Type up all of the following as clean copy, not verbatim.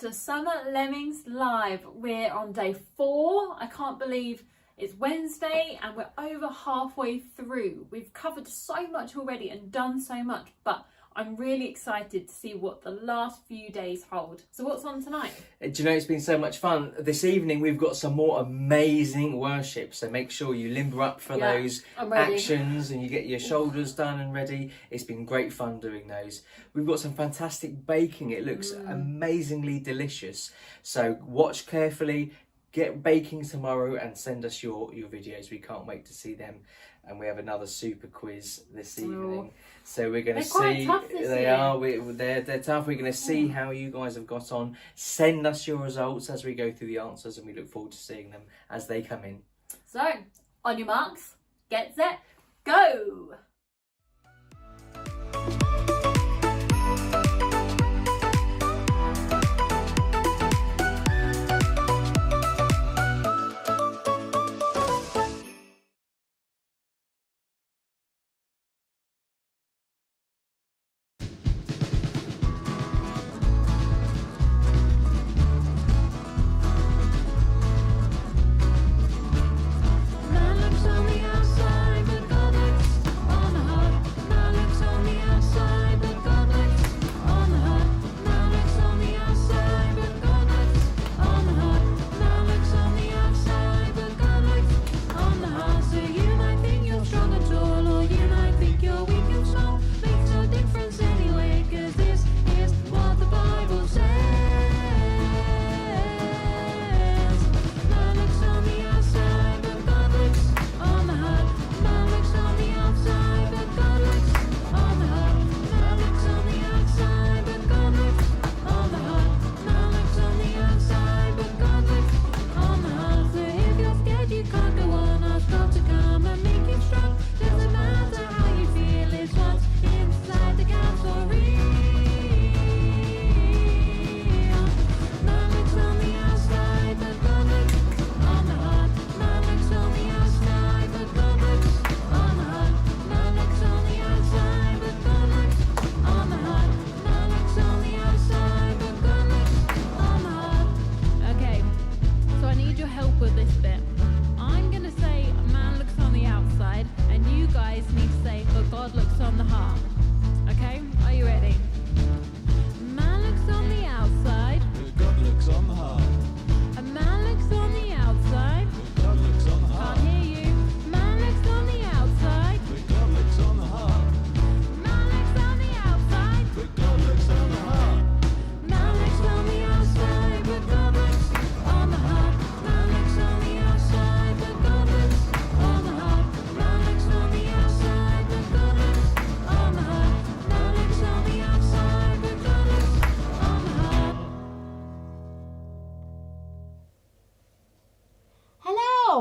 to Summer Lemmings Live. We're on day 4. I can't believe it's Wednesday and we're over halfway through. We've covered so much already and done so much, but I'm really excited to see what the last few days hold. So what's on tonight? Do you know, it's been so much fun. This evening we've got some more amazing worship, so make sure you limber up for those actions and you get your shoulders done and ready. It's been great fun doing those. We've got some fantastic baking. It looks amazingly delicious. So watch carefully, get baking tomorrow and send us your videos. We can't wait to see them. And we have another super quiz this evening. So we're going to see. They're tough. We're going to see how you guys have got on. Send us your results as we go through the answers, and we look forward to seeing them as they come in. So, on your marks, get set, go!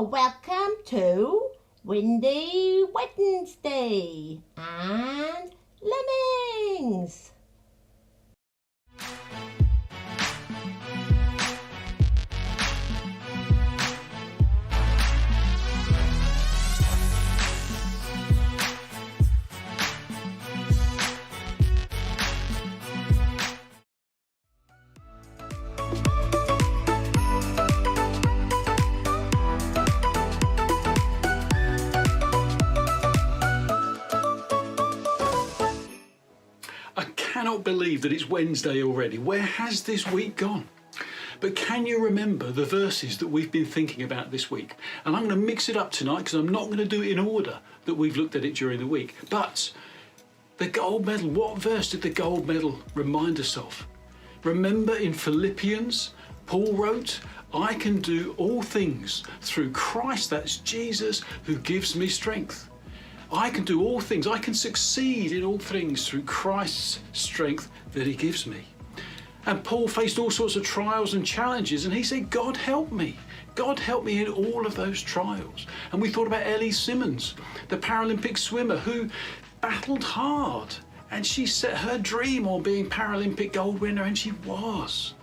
Welcome to Windy Wednesday and Lemmings. I cannot believe that it's Wednesday already. Where has this week gone? But can you remember the verses that we've been thinking about this week? And I'm going to mix it up tonight because I'm not going to do it in order that we've looked at it during the week. But the gold medal, what verse did the gold medal remind us of? Remember in Philippians, Paul wrote, I can do all things through Christ, that's Jesus, who gives me strength. I can do all things, I can succeed in all things through Christ's strength that he gives me. And Paul faced all sorts of trials and challenges, and he said, God help me. God help me in all of those trials. And we thought about Ellie Simmons, the Paralympic swimmer who battled hard, and she set her dream on being Paralympic gold winner, and she was.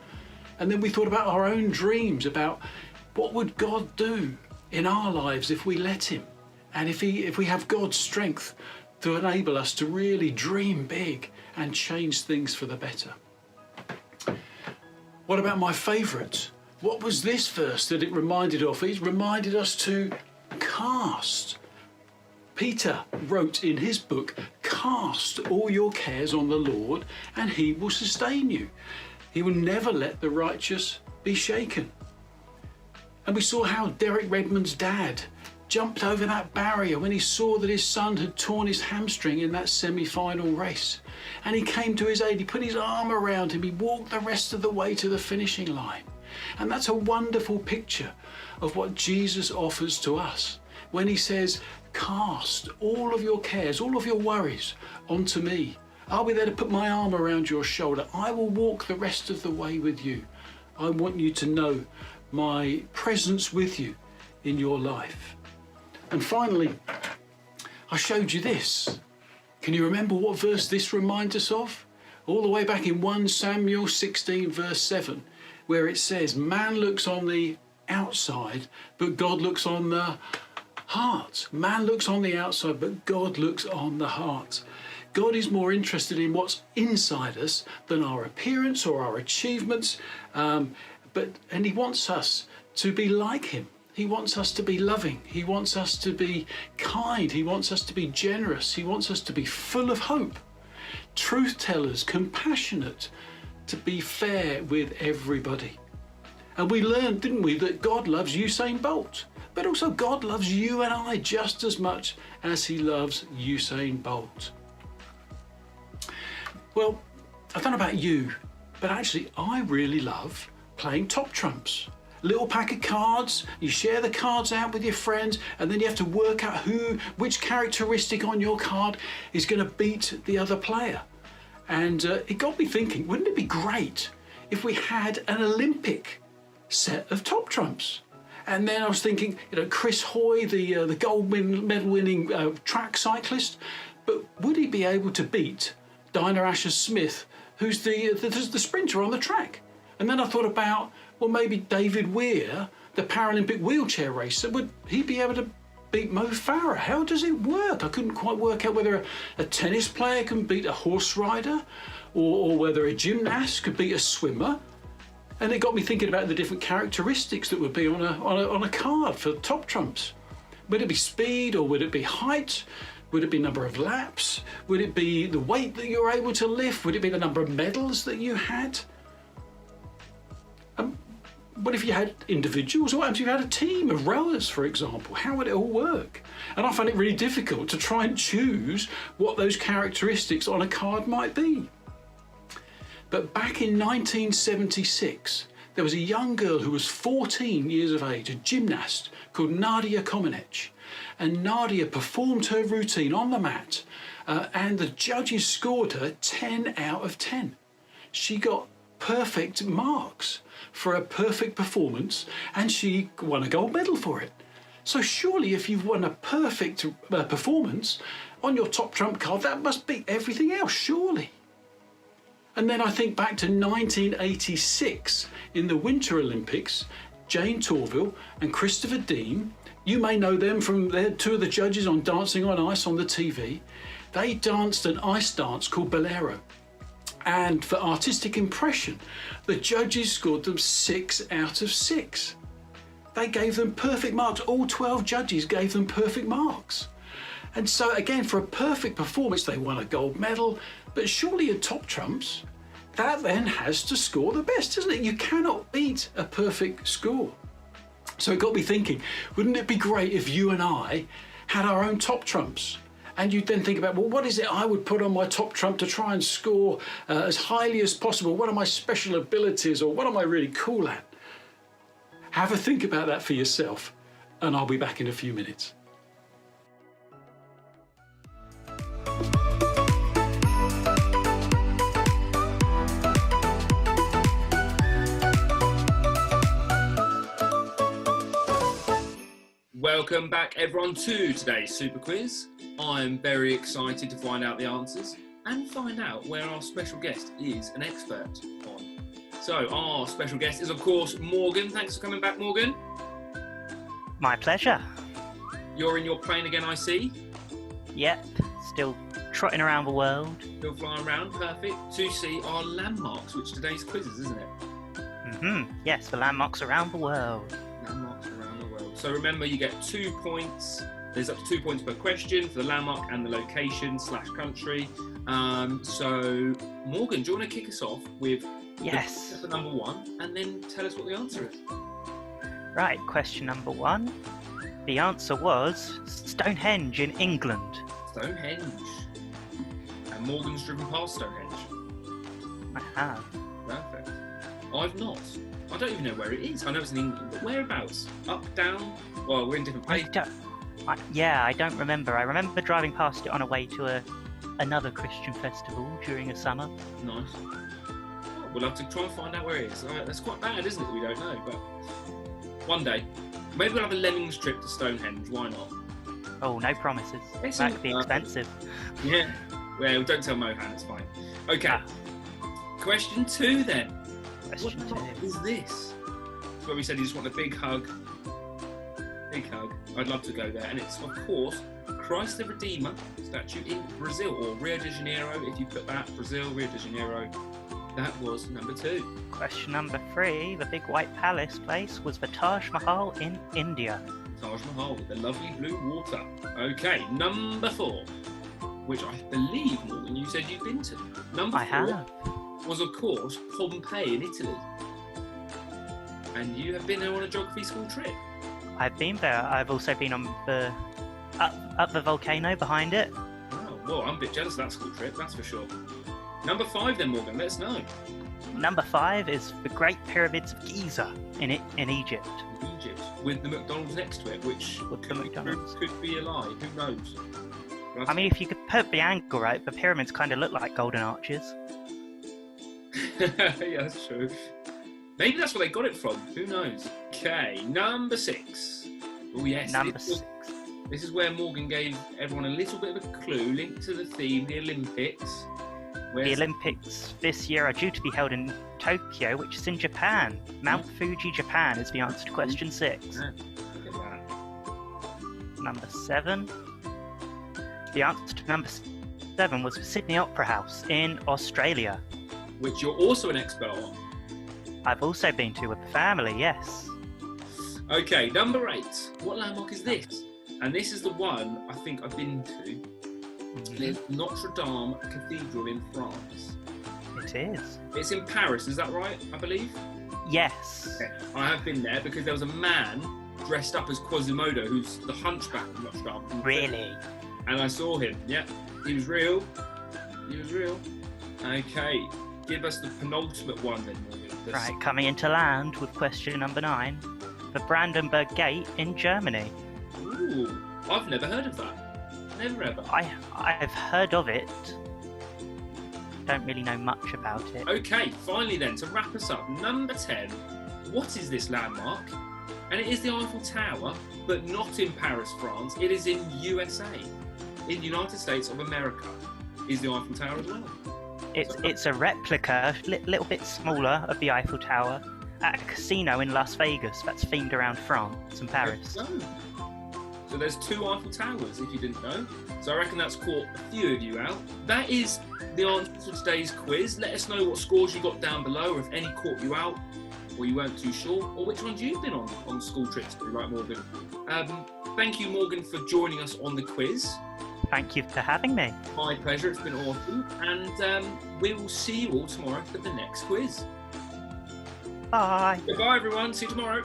And then we thought about our own dreams, about what would God do in our lives if we let him, and if we have God's strength to enable us to really dream big and change things for the better. What about my favourite? What was this verse that it reminded of? It reminded us to cast. Peter wrote in his book, cast all your cares on the Lord and he will sustain you. He will never let the righteous be shaken. And we saw how Derek Redmond's dad jumped over that barrier when he saw that his son had torn his hamstring in that semi-final race. And he came to his aid, he put his arm around him, he walked the rest of the way to the finishing line. And that's a wonderful picture of what Jesus offers to us when he says, cast all of your cares, all of your worries onto me. I'll be there to put my arm around your shoulder. I will walk the rest of the way with you. I want you to know my presence with you in your life. And finally, I showed you this. Can you remember what verse this reminds us of? All the way back in 1 Samuel 16 verse 7, where it says, man looks on the outside, but God looks on the heart. Man looks on the outside, but God looks on the heart. God is more interested in what's inside us than our appearance or our achievements, and he wants us to be like him. He wants us to be loving. He wants us to be kind. He wants us to be generous. He wants us to be full of hope, truth tellers, compassionate, to be fair with everybody. And we learned, didn't we, that God loves Usain Bolt, but also God loves you and I just as much as he loves Usain Bolt. Well, I don't know about you, but actually I really love playing top trumps. Little pack of cards, you share the cards out with your friends, and then you have to work out which characteristic on your card is going to beat the other player. And it got me thinking, wouldn't it be great if we had an Olympic set of top trumps? And then I was thinking, Chris Hoy, the gold medal winning track cyclist, but would he be able to beat Dinah Asher-Smith, who's the sprinter on the track? And then I thought about, well, maybe David Weir, the Paralympic wheelchair racer, would he be able to beat Mo Farah? How does it work? I couldn't quite work out whether a tennis player can beat a horse rider or whether a gymnast could beat a swimmer. And it got me thinking about the different characteristics that would be on a card for top trumps. Would it be speed, or would it be height? Would it be number of laps? Would it be the weight that you're able to lift? Would it be the number of medals that you had? What if you had individuals? What if you had a team of rowers, for example? How would it all work? And I find it really difficult to try and choose what those characteristics on a card might be. But back in 1976, there was a young girl who was 14 years of age, a gymnast called Nadia Comaneci. And Nadia performed her routine on the mat, and the judges scored her 10 out of 10. She got perfect marks for a perfect performance, and she won a gold medal for it. So surely if you've won a perfect performance on your top trump card, that must beat everything else, surely. And then I think back to 1986 in the Winter Olympics, Jane Torville and Christopher Dean, you may know them from two of the judges on Dancing on Ice on the TV. They danced an ice dance called Bolero. And for artistic impression, the judges scored them 6 out of 6. They gave them perfect marks. All 12 judges gave them perfect marks. And so again, for a perfect performance, they won a gold medal. But surely in top trumps, that then has to score the best, doesn't it? You cannot beat a perfect score. So it got me thinking, wouldn't it be great if you and I had our own top trumps? And you'd then think about, well, what is it I would put on my top trump to try and score as highly as possible? What are my special abilities, or what am I really cool at? Have a think about that for yourself, and I'll be back in a few minutes. Welcome back everyone to today's Super Quiz. I'm very excited to find out the answers and find out where our special guest is an expert on. So our special guest is of course Morgan. Thanks for coming back, Morgan. My pleasure. You're in your plane again, I see. Yep, still trotting around the world. Still flying around, perfect, to see our landmarks, which today's quiz is, isn't it? Yes, for landmarks around the world. Landmarks around the world. So remember, you get 2 points. There's up to 2 points per question for the landmark and the location/country. So Morgan, do you want to kick us off with Yes. the number 1 and then tell us what the answer is? Right, question number 1. The answer was Stonehenge in England. Stonehenge. And Morgan's driven past Stonehenge. I have. Perfect. I've not. I don't even know where it is. I know it's in England, but whereabouts? Up, down? Well, we're in different places. I don't remember. I remember driving past it on a way to another Christian festival during a summer. Nice. Oh, we'll have to try and find out where it is. That's quite bad, isn't it, that we don't know? But one day. Maybe we'll have a Lemmings trip to Stonehenge. Why not? Oh, no promises. That could be expensive. Yeah. Well, don't tell Mohan, it's fine. Okay. Question 2 then. Question What 2. is this? That's where we said you just want a big hug. Big hug. I'd love to go there. And it's, of course, Christ the Redeemer statue in Brazil, or Rio de Janeiro, if you put that. Brazil, Rio de Janeiro. That was number 2. Question number 3. The big white palace place was the Taj Mahal in India. Taj Mahal with the lovely blue water. Okay, number 4, which I believe, Morgan, you said you've been to. Number 4 I have. was, of course, Pompeii in Italy. And you have been there on a geography school trip. I've been there. I've also been on the up the volcano behind it. Wow, well, I'm a bit jealous of that school trip, that's for sure. Number 5 then, Morgan, let us know. Number 5 is the Great Pyramids of Giza in Egypt. Egypt, with the McDonald's next to it, which With the McDonald's. could be a lie, who knows? I mean, if you could put the angle right, the pyramids kind of look like golden arches. Yeah, that's true. Maybe that's where they got it from, who knows? Okay, number 6. Oh yes, Number 6. This is where Morgan gave everyone a little bit of a clue linked to the theme, the Olympics. The Olympics this year are due to be held in Tokyo, which is in Japan. Mount Fuji, Japan is the answer to question 6. Yeah, look at that. Number 7. The answer to number 7 was the Sydney Opera House in Australia. Which you're also an expert on. I've also been to with the family, yes. Okay, number 8. What landmark is this? And this is the one I think I've been to. It's Notre Dame Cathedral in France. It is. It's in Paris, is that right, I believe? Yes. Okay. I have been there because there was a man dressed up as Quasimodo, who's the hunchback of Notre Dame. Really? And I saw him, yeah. He was real. He was real. Okay, give us the penultimate one then, Morgan. Right, coming into land with question number 9. The Brandenburg Gate in Germany. Ooh, I've never heard of that. Never ever. I've heard of it. Don't really know much about it. Okay, finally then, to wrap us up, number 10. What is this landmark? And it is the Eiffel Tower, but not in Paris, France. It is in USA. In the United States of America is the Eiffel Tower as well. It's a replica, little bit smaller, of the Eiffel Tower at a casino in Las Vegas that's themed around France and Paris. So there's 2 Eiffel Towers, if you didn't know. So I reckon that's caught a few of you out. That is the answer to today's quiz. Let us know what scores you got down below, or if any caught you out, or you weren't too sure, or which ones you've been on school trips to, like Morgan. Thank you, Morgan, for joining us on the quiz. Thank you for having me. My pleasure, it's been awesome. And we will see you all tomorrow for the next quiz. Bye. Goodbye, everyone. See you tomorrow.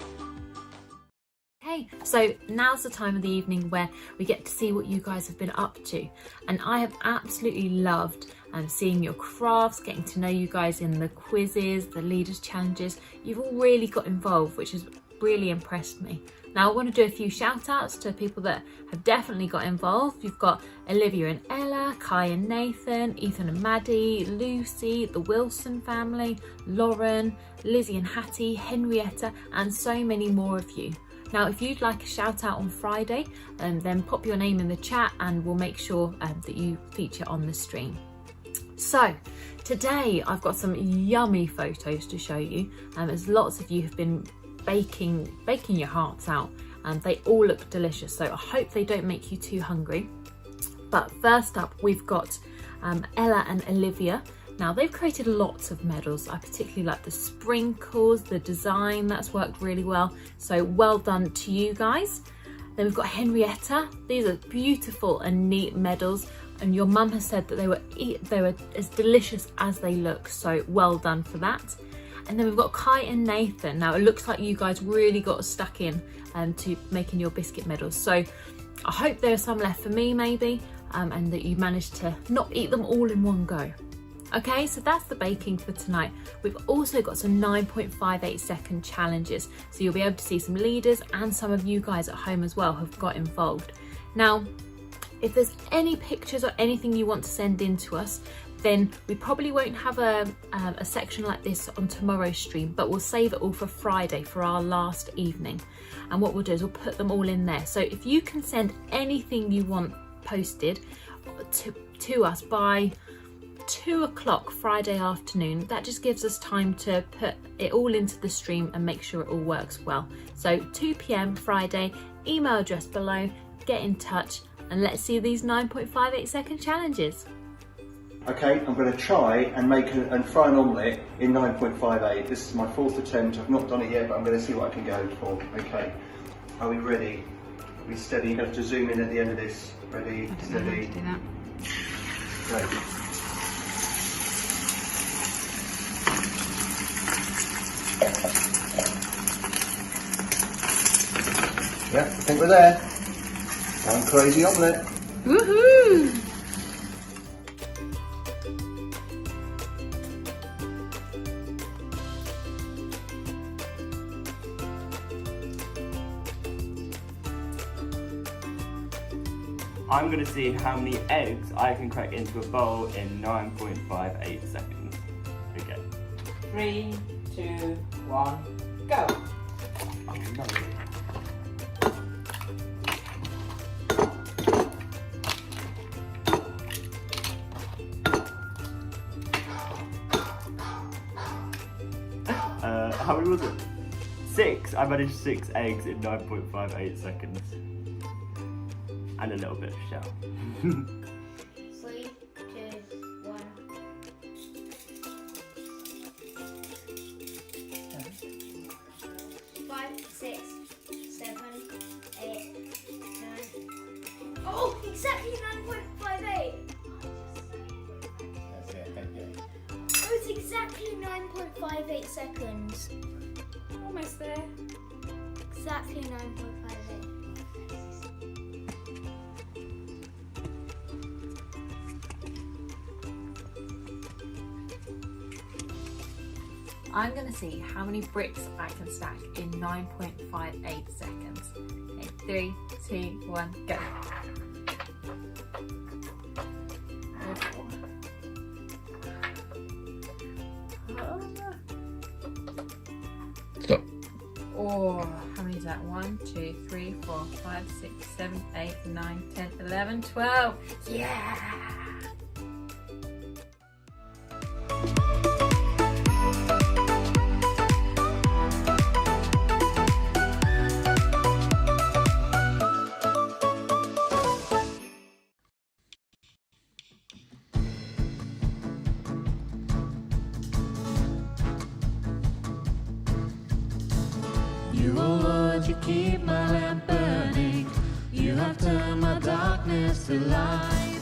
Okay, so now's the time of the evening where we get to see what you guys have been up to, and I have absolutely loved seeing your crafts, getting to know you guys in the quizzes, the leaders challenges. You've all really got involved, which has really impressed me. Now I want to do a few shout outs to people that have definitely got involved. You've got Olivia and Ella, Kai and Nathan, Ethan and Maddie, Lucy, the Wilson family, Lauren, Lizzie and Hattie, Henrietta, and so many more of you. Now, if you'd like a shout out on Friday, then pop your name in the chat and we'll make sure that you feature on the stream. So today I've got some yummy photos to show you, as lots of you have been baking your hearts out, and they all look delicious, so I hope they don't make you too hungry. But first up, we've got Ella and Olivia. Now they've created lots of medals. I particularly like the sprinkles, the design, that's worked really well. So well done to you guys. Then we've got Henrietta. These are beautiful and neat medals. And your mum has said that they were as delicious as they look. So well done for that. And then we've got Kai and Nathan. Now it looks like you guys really got stuck in to making your biscuit medals. So I hope there are some left for me maybe, and that you managed to not eat them all in one go. Okay, so that's the baking for tonight. We've also got some 9.58 second challenges. So you'll be able to see some leaders and some of you guys at home as well have got involved. Now, if there's any pictures or anything you want to send in to us, then we probably won't have a section like this on tomorrow's stream, but we'll save it all for Friday for our last evening. And what we'll do is we'll put them all in there. So if you can send anything you want posted to us by 2 o'clock Friday afternoon, that just gives us time to put it all into the stream and make sure it all works well. So 2 p.m. Friday, email address below, get in touch, and let's see these 9.58 second challenges. Okay, I'm going to try and fry an omelette in 9.58. This is my 4th attempt. I've not done it yet, but I'm going to see what I can go for. Okay, are we ready? Are we steady? You're going to have to zoom in at the end of this. Ready, steady. Do that. Great. Yeah, I think we're there. One crazy omelette. Woohoo! I'm going to see how many eggs I can crack into a bowl in 9.58 seconds. Okay. 3, 2, 1, go. Oh, no. How many was it? 6. I managed 6 eggs in 9.58 seconds. And a little bit of shell. 3, 2, 1. 5, 6, 7, 8, 9. Oh, exactly 9.58. Oh, it's exactly 9.58 seconds. Almost there. Exactly 9.58. I'm going to see how many bricks I can stack in 9.58 seconds. Okay, 3, 2, 1, go. Stop. Oh, how many is that? 1, 2, 3, 4, 5, 6, 7, 8, 9, 10, 11, 12. Yeah! You, oh Lord, you keep my lamp burning. You have turned my darkness to light.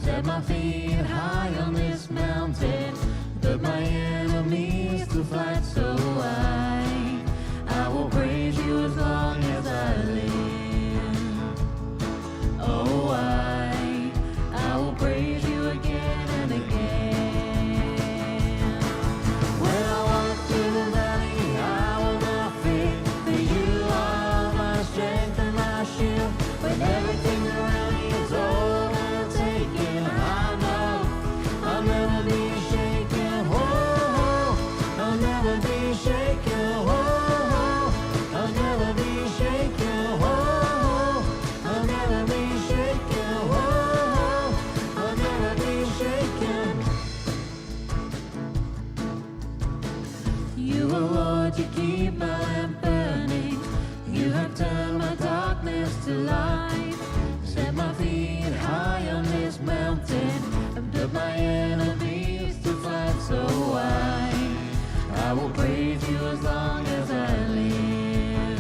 Set my feet high on this mountain. Put my enemies to flight. So I will praise you as long as I live. Oh, I will praise you again and again. When I walk through the valley, I will not fear. For you are my strength and my shield. When everything around me is old and taken, I know I'll never be shaken. Whoa, I'll never be shaken. Whoa, I'll never be shaken. Whoa, I'll never be shaken. Whoa, I'll never be shaken. You, oh Lord, you keep my lamp burning. You have turned my darkness to light. Set my feet high on this mountain and put my enemies to flight. praise you as long as I live.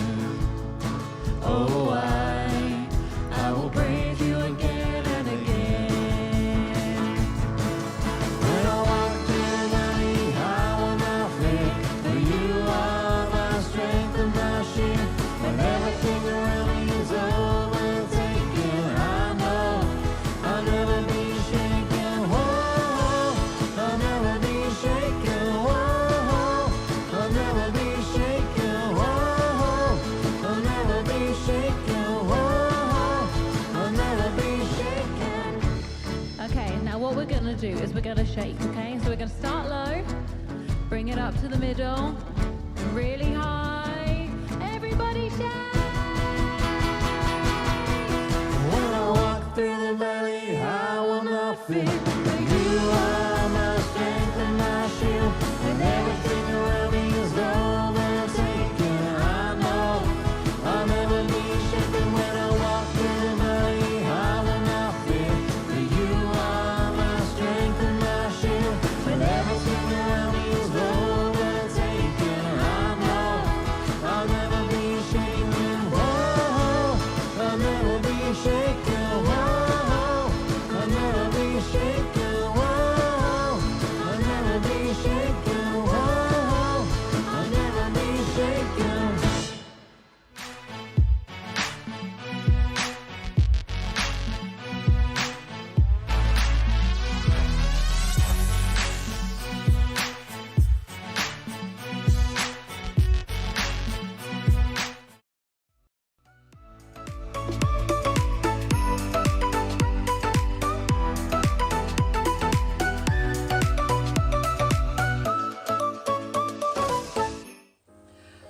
Oh, I will praise you again and again. When I walk through the valley, I will not fear, for you are my strength and my shield. When everything around me is overtaken, I know I'll never be shaken. Whoa, I'll never be shaken. Whoa, I'll never be shaken. Whoa, I'll never be shaken. Whoa, I'll never be shaken. Okay, now what we're gonna do is we're gonna shake, okay? So we're gonna start low, bring it up to the middle, really high. Everybody shake! When I walk through the valley, I will not fear, for you are my strength and my shield. When everything around me is overtaken, I know I'll never be shaken. When I walk through the valley, I will not fear, for you are my strength and my shield. When everything around me is overtaken, I know I'll never be shaken. Whoa, I'll never be shaken. Whoa, I'll never be shaken. Whoa, I'll never be shaken. Whoa, I'll never be shaken.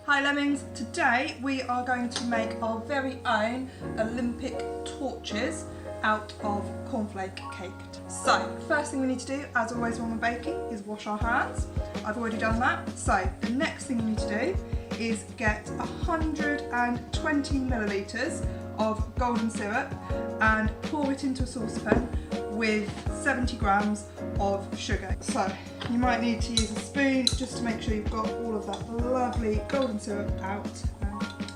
Hi Lemmings, today we are going to make our very own Olympic torches out of cornflake cake. So, first thing we need to do, as always when we're baking, is wash our hands. I've already done that. So, the next thing you need to do is get 120 millilitres of golden syrup and pour it into a saucepan with 70 grams of sugar. So you might need to use a spoon just to make sure you've got all of that lovely golden syrup out.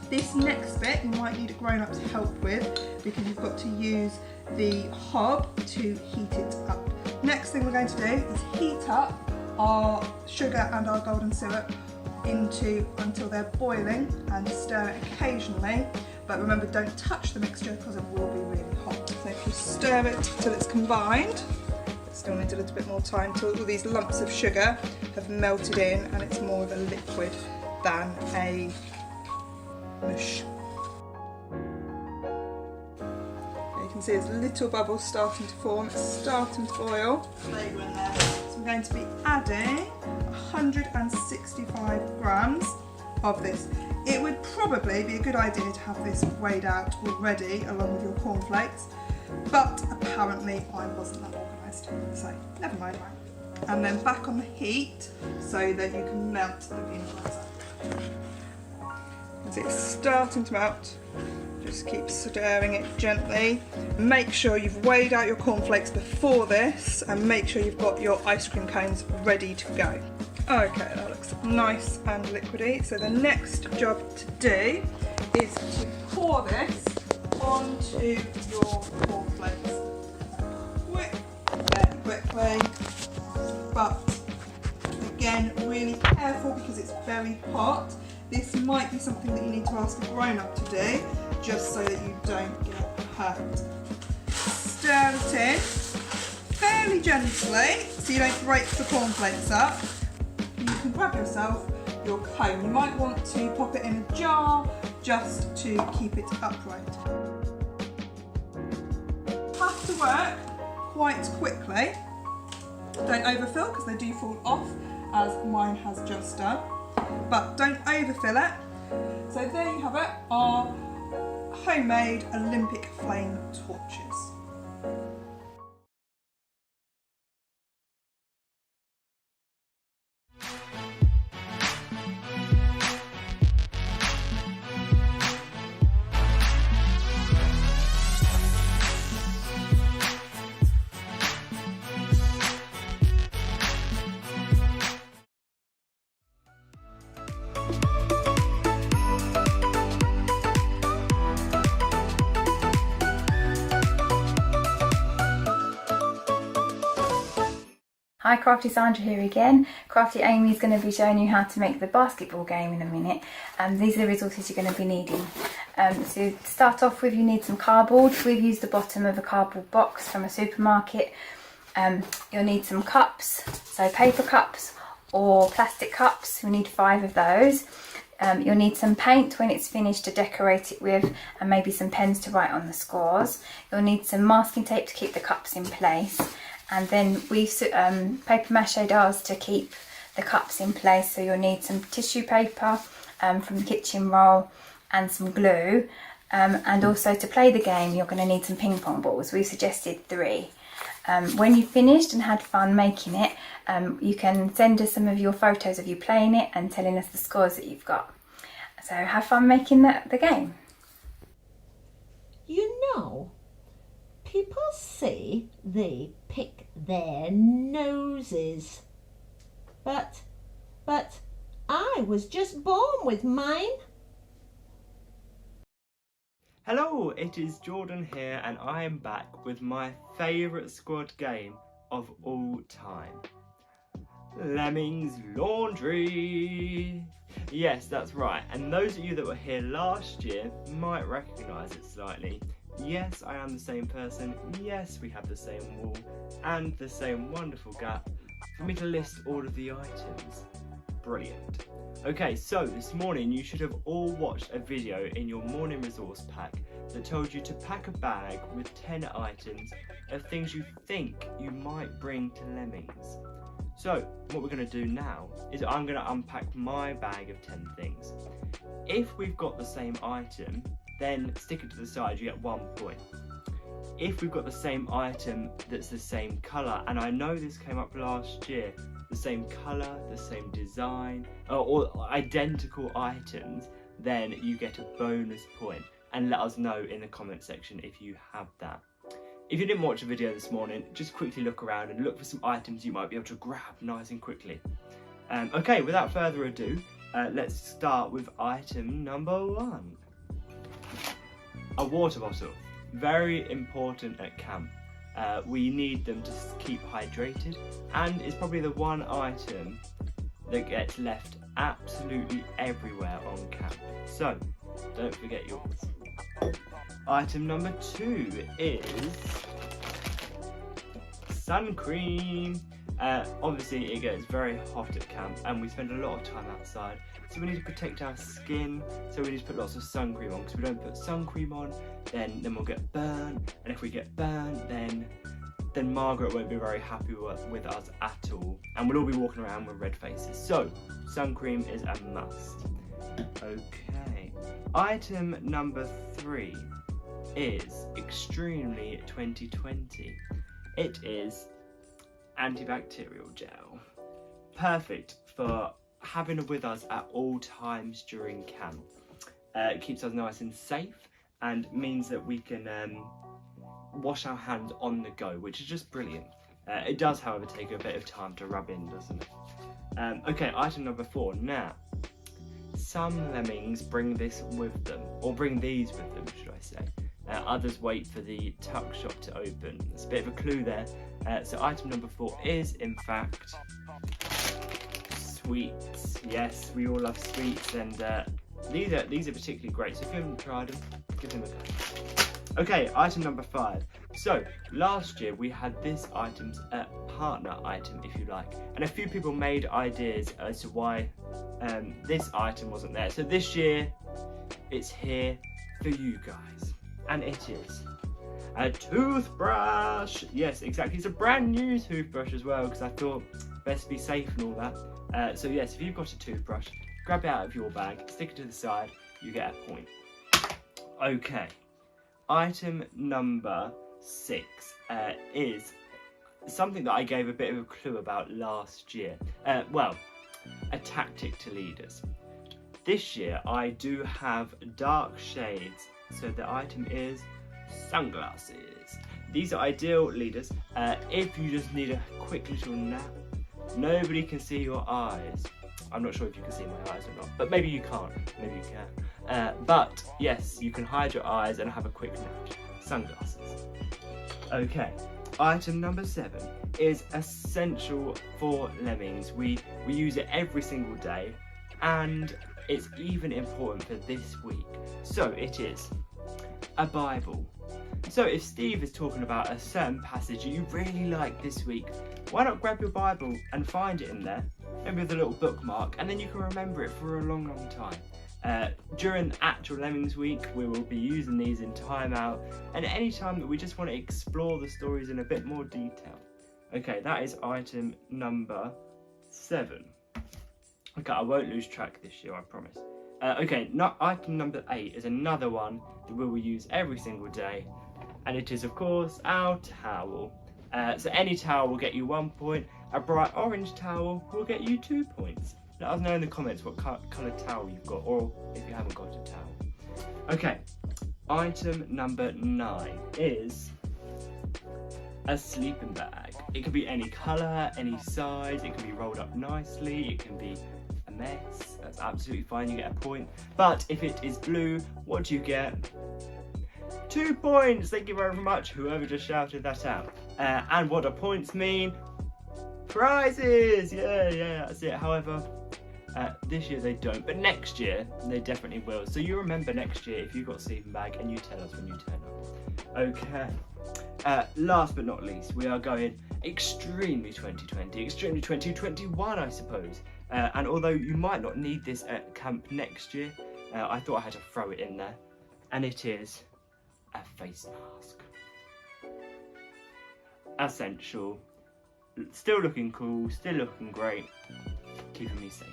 This next bit you might need a grown-up to help with because you've got to use the hob to heat it up. Next thing we're going to do is heat up our sugar and our golden syrup until they're boiling and stir it occasionally. But remember, don't touch the mixture because it will be really hot. So if you stir it till it's combined, it still needs a little bit more time till all these lumps of sugar have melted in and it's more of a liquid than a mush. You can see there's little bubbles starting to form, it's starting to boil. Flavour in there. So I'm going to be adding 165 grams of this. It would probably be a good idea to have this weighed out already along with your cornflakes, but apparently I wasn't that organised, so never mind. And then back on the heat so that you can melt the peanut butter. As it's starting to melt, just keep stirring it gently. Make sure you've weighed out your cornflakes before this and make sure you've got your ice cream cones ready to go. Okay, that looks nice and liquidy. So the next job to do is to pour this onto your cornflakes. Very quickly, but again, really careful because it's very hot. This might be something that you need to ask a grown-up to do, just so that you don't get hurt. Stir it in fairly gently so you don't break the cornflakes up. You can grab yourself your cone. You might want to pop it in a jar just to keep it upright. Have to work quite quickly. Don't overfill because they do fall off, as mine has just done. But don't overfill it. So there you have it, our homemade Olympic flame torches. Hi, Crafty Sandra here again. Crafty Amy is going to be showing you how to make the basketball game in a minute. These are the resources you're going to be needing. So to start off with, you need some cardboard. We've used the bottom of a cardboard box from a supermarket. You'll need some cups, so paper cups or plastic cups. You'll need 5 of those. You'll need some paint when it's finished to decorate it with, and maybe some pens to write on the scores. You'll need some masking tape to keep the cups in place, and then we've paper mache dolls to keep the cups in place. So you'll need some tissue paper from the kitchen roll and some glue, and also to play the game you're going to need some ping pong balls. We've suggested 3. When you've finished and had fun making it, you can send us some of your photos of you playing it and telling us the scores that you've got. So have fun making the game. You know, people say they pick their noses. But I was just born with mine. Hello, it is Jordan here, and I am back with my favourite squad game of all time. Lemmings Laundry! Yes, that's right, and those of you that were here last year might recognise it slightly. Yes, I am the same person, yes, we have the same wall, and the same wonderful gap for me to list all of the items. Brilliant. Okay, so this morning you should have all watched a video in your morning resource pack that told you to pack a bag with 10 items of things you think you might bring to Lemmings. So what we're going to do now is I'm going to unpack my bag of 10 things. If we've got the same item, then stick it to the side, you get 1 point. If we've got the same item that's the same colour, and I know this came up last year, the same colour, the same design, or identical items, then you get a bonus point. And let us know in the comment section if you have that. If you didn't watch the video this morning, just quickly look around and look for some items you might be able to grab nice and quickly. Okay, without further ado, let's start with item number 1. A water bottle. Very important at camp. We need them to keep hydrated, and it's probably the one item that gets left absolutely everywhere on camp. So, don't forget yours. Item number 2 is sun cream. Obviously it gets very hot at camp and we spend a lot of time outside, so we need to protect our skin, so we need to put lots of sun cream on, because if we don't put sun cream on, then we'll get burned, and if we get burned, then Margaret won't be very happy with us at all, and we'll all be walking around with red faces. So sun cream is a must. Okay, item number 3 is extremely 2020. It is antibacterial gel. Perfect for having it with us at all times during camp. It keeps us nice and safe and means that we can wash our hands on the go, which is just brilliant. It does, however, take a bit of time to rub in, doesn't it? Okay, item number 4. Now, some lemmings bring this with them, or bring these with them, should I say. Others wait for the tuck shop to open. There's a bit of a clue there. So item number 4 is, in fact, sweets. Yes, we all love sweets, and these are particularly great. So if you haven't tried them, give them a go. Okay, item number 5. So last year we had this item's partner item, if you like, and a few people made ideas as to why this item wasn't there. So this year it's here for you guys, and it is a toothbrush. Yes, exactly. It's a brand new toothbrush as well, because I thought best be safe and all that. So yes, if you've got a toothbrush, grab it out of your bag, stick it to the side, you get a point. Okay, item number 6 is something that I gave a bit of a clue about last year. Well, a tactic to leaders. This year I do have dark shades, so the item is sunglasses. These are ideal, leaders, if you just need a quick little nap. Nobody can see your eyes. I'm not sure if you can see my eyes or not, but maybe you can't, maybe you can. But yes, you can hide your eyes and have a quick nap. Sunglasses. Okay, item number 7 is essential for Lemmings. We use it every single day, and it's even important for this week. So it is a Bible. So if Steve is talking about a certain passage you really like this week, why not grab your Bible and find it in there, maybe with a little bookmark, and then you can remember it for a long, long time. During the actual Lemmings week, we will be using these in time out and any time that we just want to explore the stories in a bit more detail. Okay, that is item number 7. Okay, I won't lose track this year, I promise. Okay, item number 8 is another one that we will use every single day, and it is of course our towel. So any towel will get you 1 point, a bright orange towel will get you 2 points. Let us know in the comments what colour towel you've got, or if you haven't got a towel. Okay, item number 9 is a sleeping bag. It can be any colour, any size, it can be rolled up nicely, it can be a mess, that's absolutely fine, you get a point. But if it is blue, what do you get? 2 points, thank you very much, whoever just shouted that out. And what do points mean? Prizes! Yeah, that's it. However, this year they don't, but next year they definitely will. So you remember next year if you've got a sleeping bag and you tell us when you turn up. Okay. Last but not least, we are going extremely 2020, extremely 2021, I suppose. And although you might not need this at camp next year, I thought I had to throw it in there. And it is a face mask. Essential. Still looking cool, still looking great, keeping me safe.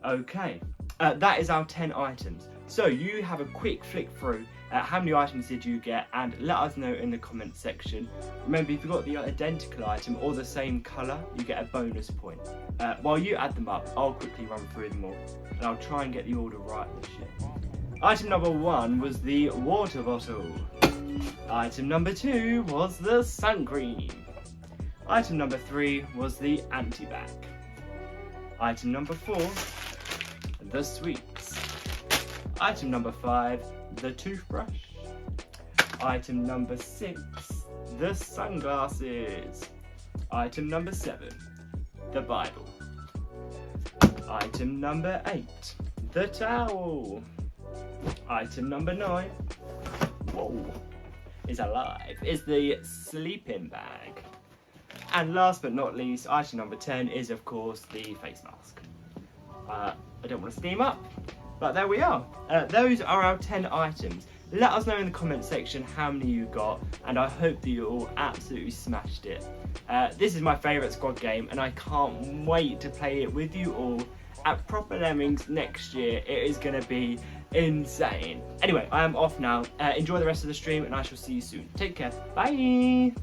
Okay, that is our 10 items. So you have a quick flick through how many items did you get, and let us know in the comments section. Remember, if you got the identical item or the same colour, you get a bonus point. While you add them up, I'll quickly run through them all, and I'll try and get the order right this year. Item number 1 was the water bottle. Item number 2 was the sun cream. Item number 3 was the anti-bac. Item number 4, the sweets. Item number 5, the toothbrush. Item number 6, the sunglasses. Item number 7, the Bible. Item number 8, the towel. Item number 9, is alive, is the sleeping bag. And last but not least, item number 10 is of course the face mask. I don't want to steam up, but there we are. Those are our 10 items. Let us know in the comment section how many you got, and I hope that you all absolutely smashed it. This is my favourite squad game, and I can't wait to play it with you all at Proper Lemmings next year. It is going to be insane. Anyway, I am off now. Enjoy the rest of the stream, and I shall see you soon. Take care. Bye!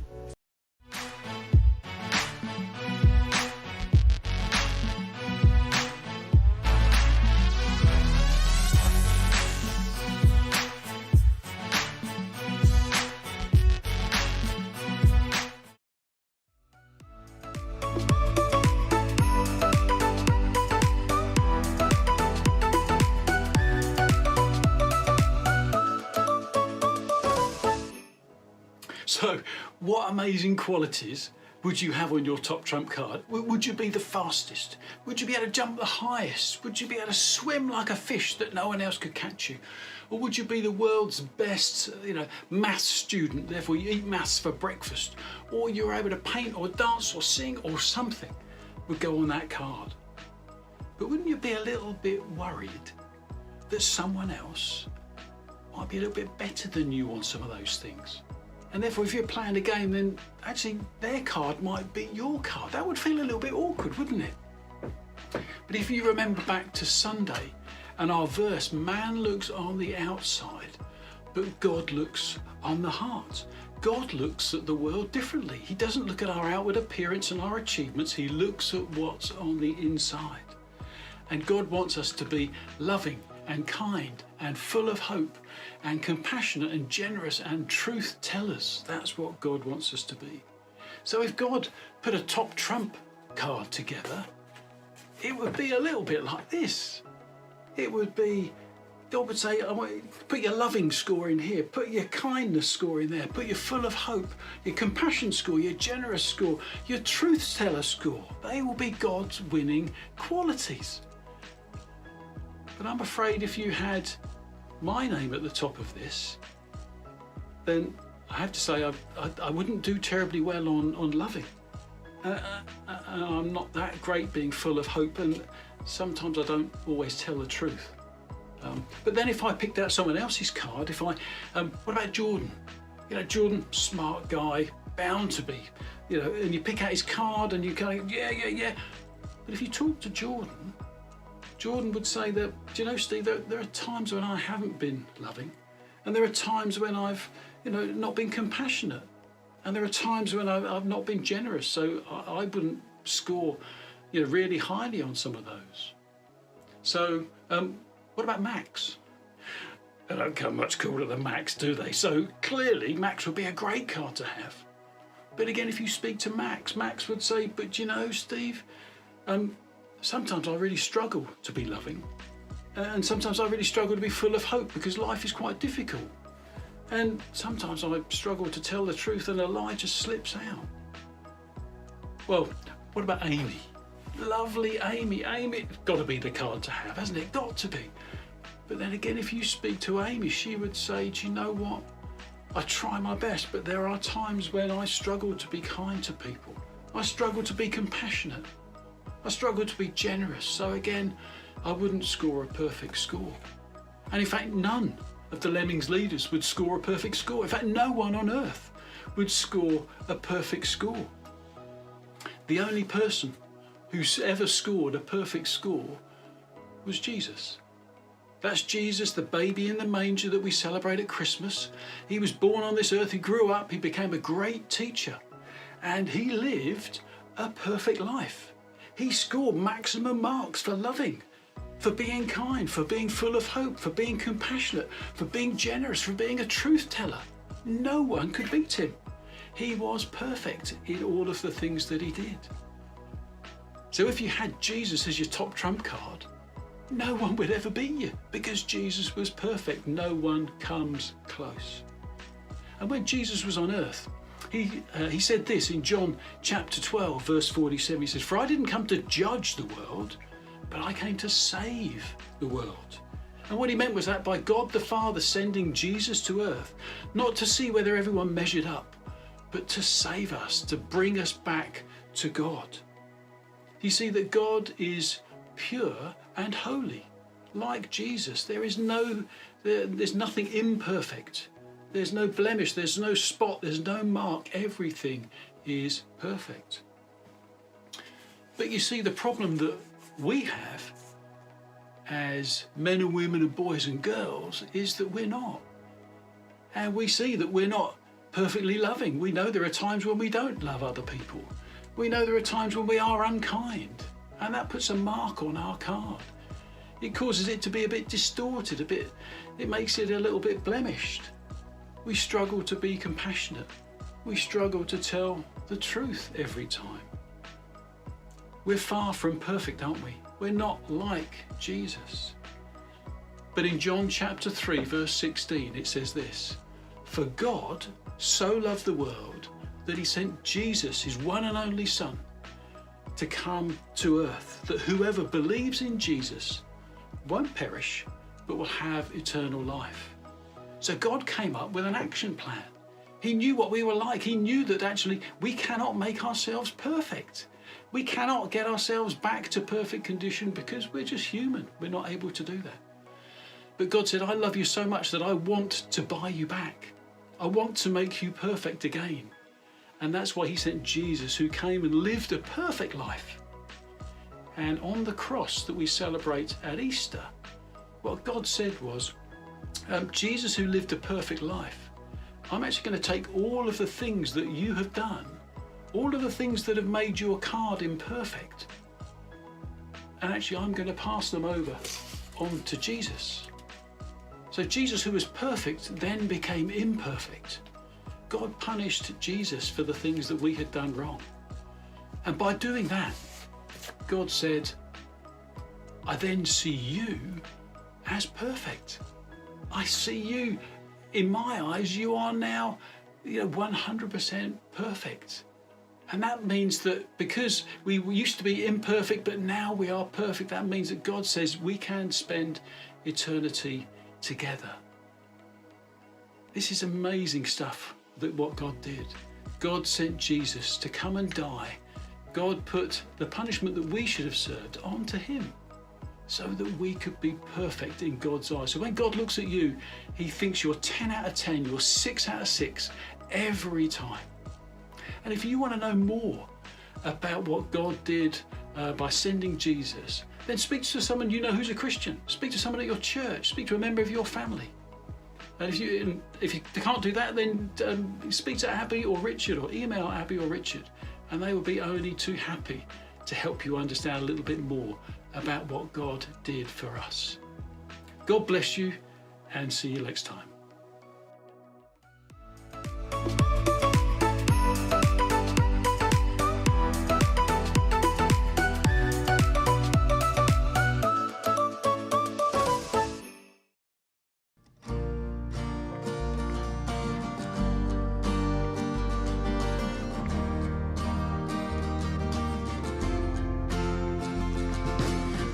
So, what amazing qualities would you have on your top trump card? Would you be the fastest? Would you be able to jump the highest? Would you be able to swim like a fish that no one else could catch you? Or would you be the world's best, maths student, therefore you eat maths for breakfast? Or you're able to paint or dance or sing or something would go on that card. But wouldn't you be a little bit worried that someone else might be a little bit better than you on some of those things? And therefore, if you're playing a game, then actually their card might beat your card. That would feel a little bit awkward, wouldn't it? But if you remember back to Sunday and our verse, man looks on the outside, but God looks on the heart. God looks at the world differently. He doesn't look at our outward appearance and our achievements. He looks at what's on the inside. And God wants us to be loving and kind and full of hope and compassionate and generous and truth tellers. That's what God wants us to be. So if God put a top trump card together, it would be a little bit like this. It would be God would say, I want you to put your loving score in here, put your kindness score in there, put your full of hope, your compassion score, your generous score, your truth teller score. They will be God's winning qualities. But I'm afraid if you had my name at the top of this, then I have to say I wouldn't do terribly well on loving. I'm not that great being full of hope, and sometimes I don't always tell the truth. But then if I picked out someone else's card, what about Jordan? You know, Jordan, smart guy, bound to be, you know, and you pick out his card and you kind of, yeah. But if you talk to Jordan, Jordan would say that, do you know, Steve, there are times when I haven't been loving, and there are times when I've, you know, not been compassionate, and there are times when I've not been generous, so I wouldn't score, you know, really highly on some of those. So, what about Max? They don't come much cooler than Max, do they? So clearly Max would be a great card to have. But again, if you speak to Max, Max would say, but you know, Steve, sometimes I really struggle to be loving. And sometimes I really struggle to be full of hope because life is quite difficult. And sometimes I struggle to tell the truth and a lie just slips out. Well, what about Amy? Lovely Amy. Amy, got to be the card to have, hasn't it? Got to be. But then again, if you speak to Amy, she would say, do you know what? I try my best, but there are times when I struggle to be kind to people. I struggle to be compassionate. I struggle to be generous. So again, I wouldn't score a perfect score. And in fact, none of the Lemmings leaders would score a perfect score. In fact, no one on earth would score a perfect score. The only person who's ever scored a perfect score was Jesus. That's Jesus, the baby in the manger that we celebrate at Christmas. He was born on this earth, he grew up, he became a great teacher, and he lived a perfect life. He scored maximum marks for loving, for being kind, for being full of hope, for being compassionate, for being generous, for being a truth teller. No one could beat him. He was perfect in all of the things that he did. So if you had Jesus as your top trump card, no one would ever beat you because Jesus was perfect. No one comes close. And when Jesus was on earth, he said this in John chapter 12, verse 47. He says, "For I didn't come to judge the world, but I came to save the world." And what he meant was that by God the Father sending Jesus to earth, not to see whether everyone measured up, but to save us, to bring us back to God. You see that God is pure and holy, like Jesus. There's nothing imperfect. There's no blemish, there's no spot, there's no mark. Everything is perfect. But you see, the problem that we have as men and women and boys and girls is that we're not. And we see that we're not perfectly loving. We know there are times when we don't love other people. We know there are times when we are unkind, and that puts a mark on our card. It causes it to be a bit distorted, it makes it a little bit blemished. We struggle to be compassionate. We struggle to tell the truth every time. We're far from perfect, aren't we? We're not like Jesus. But in John chapter 3, verse 16, it says this, "For God so loved the world that he sent Jesus, his one and only Son, to come to earth, that whoever believes in Jesus won't perish, but will have eternal life." So God came up with an action plan. He knew what we were like. He knew that actually we cannot make ourselves perfect. We cannot get ourselves back to perfect condition because we're just human. We're not able to do that. But God said, I love you so much that I want to buy you back. I want to make you perfect again. And that's why he sent Jesus, who came and lived a perfect life. And on the cross that we celebrate at Easter, what God said was, Jesus who lived a perfect life, I'm actually going to take all of the things that you have done, all of the things that have made your card imperfect, and actually I'm going to pass them over on to Jesus. So Jesus, who was perfect, then became imperfect. God punished Jesus for the things that we had done wrong. And by doing that, God said, I then see you as perfect. I see you. In my eyes, you are now 100% perfect. And that means that because we used to be imperfect, but now we are perfect, that means that God says we can spend eternity together. This is amazing stuff, that what God did. God sent Jesus to come and die. God put the punishment that we should have served onto him so that we could be perfect in God's eyes. So when God looks at you, he thinks you're 10 out of 10, you're 6 out of 6 every time. And if you want to know more about what God did by sending Jesus, then speak to someone you know who's a Christian. Speak to someone at your church. Speak to a member of your family. And if you can't do that, then speak to Abby or Richard, or email Abby or Richard, and they will be only too happy to help you understand a little bit more about what God did for us. God bless you, and see you next time.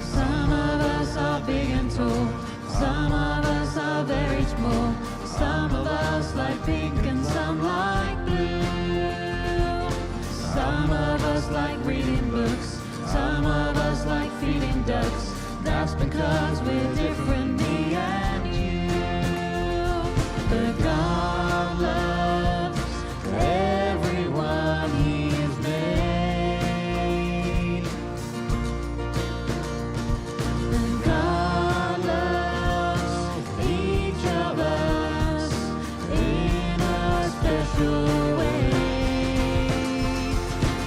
Some of us are big and tall, some of us are very small, some of us like pink and some like blue. Some of us like reading books, some of us like feeding ducks. That's because we're different, me and you. But God loves everyone he's made. And God loves each of us in a special way.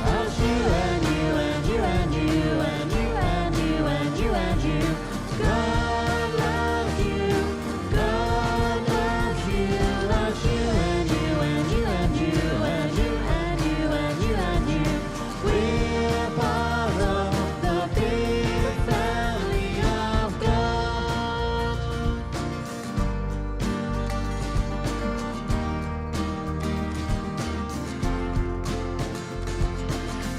Loves you and you and you and you and you and you and you and you. God loves you. God loves you. Loves you and you and you and you and you and you and you and you. We're part of the big family of God.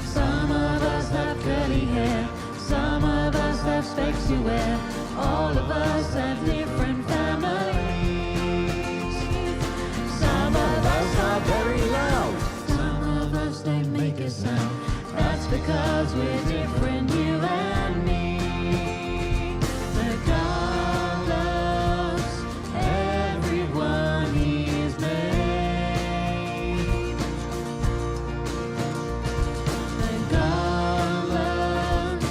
Some of us have curly hair, some of us have specs to wear. All of us have different families. Some of us are very loud, some of us don't make a sound. That's because we're different, you and me. But God loves everyone he's made. But God loves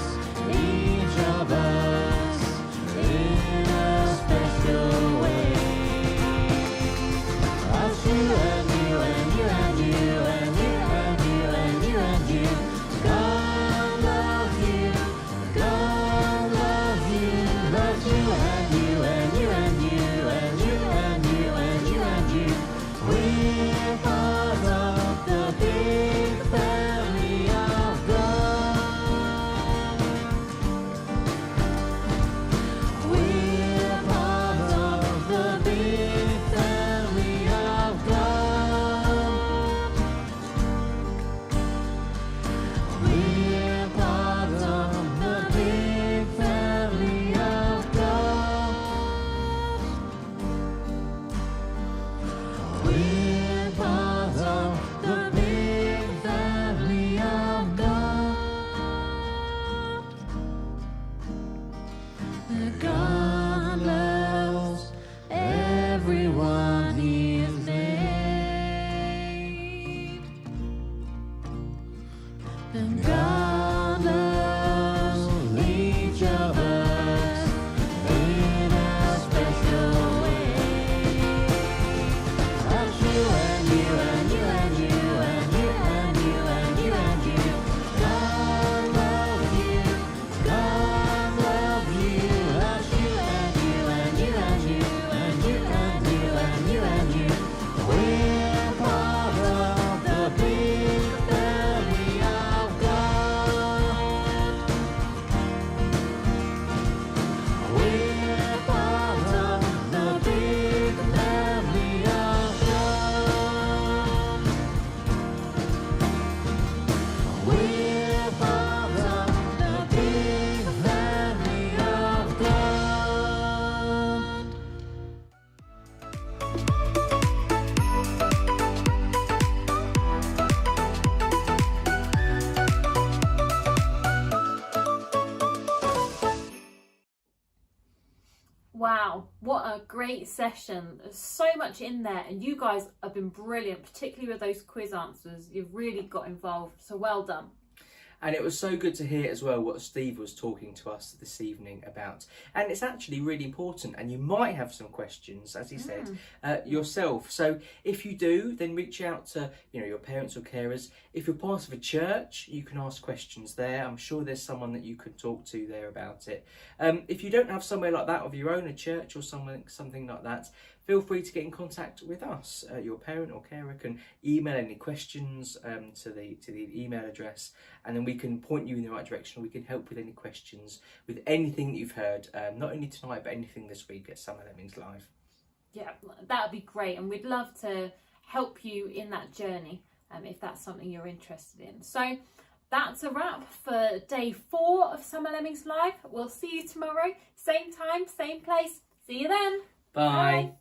each of us in a special way. Loves you and you and you and you and you and you and you and you. God loves you. God loves you. Loves you and you and you and you and you and you and you and you. We're part of the big family of God. We're part of the big family of God. We're part of the big family of God. We're part of the big family of God. God loves everyone he's made. And God loves each of us in a special way. Loves you and you and you and you and you and you and you and you. God loves you. God loves you. Loves you Wow, what a great session. There's so much in there, and you guys have been brilliant, particularly with those quiz answers. You've really got involved, so well done. And it was so good to hear as well what Steve was talking to us this evening about. And it's actually really important, and you might have some questions, as he said, yourself. So if you do, then reach out to your parents or carers. If you're part of a church, you can ask questions there. I'm sure there's someone that you could talk to there about it. If you don't have somewhere like that of your own, a church or something like that, feel free to get in contact with us. Your parent or carer can email any questions to the email address, and then we can point you in the right direction. We can help with any questions, with anything that you've heard, not only tonight, but anything this week at Summer Lemmings Live. Yeah, that would be great, and we'd love to help you in that journey if that's something you're interested in. So that's a wrap for day 4 of Summer Lemmings Live. We'll see you tomorrow, same time, same place. See you then. Bye. Bye.